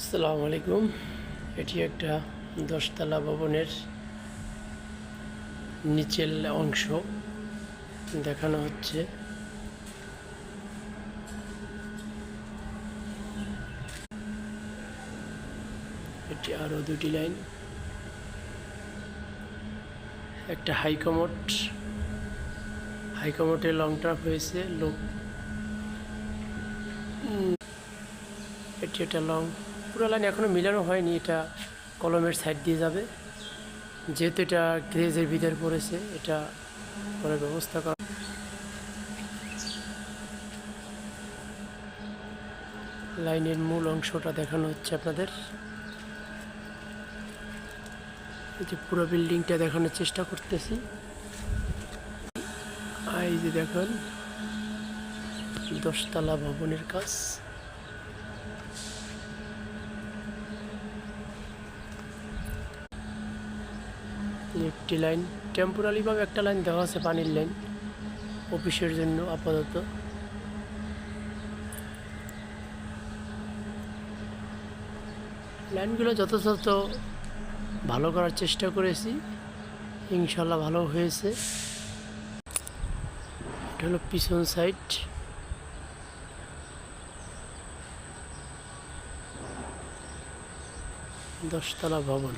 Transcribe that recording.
আসসালামু আলাইকুম। এটি একটা 10তলা ভবনের নিচের অংশ দেখানো হচ্ছে। এটি আরও দুটি লাইন, একটা হাইকমোডে লং টার্ম হয়েছে লোক। এটি একটা লং, পুরো লাইন এখনও মিলানো হয়নি, এটা কলমের সাইড দিয়ে যাবে, যেহেতু এটা গ্রেজের ভিতর পড়েছে, এটা পরে ব্যবস্থা করা। লাইনের মূল অংশটা দেখানো হচ্ছে আপনাদের। এই যে পুরো বিল্ডিংটা দেখানোর চেষ্টা করতেছি। এই যে দেখুন 10তলা ভবনের কাজ। একটি লাইন টেম্পোরারি ভাবে একটা লাইন দেওয়া আছে, পানির লাইন অফিসের জন্য আপাতত। লাইনগুলো যথাযথ ভালো করার চেষ্টা করেছি, ইনশাল্লাহ ভালো হয়েছে। এটা হলো পিছন সাইড। 10তলা ভবন।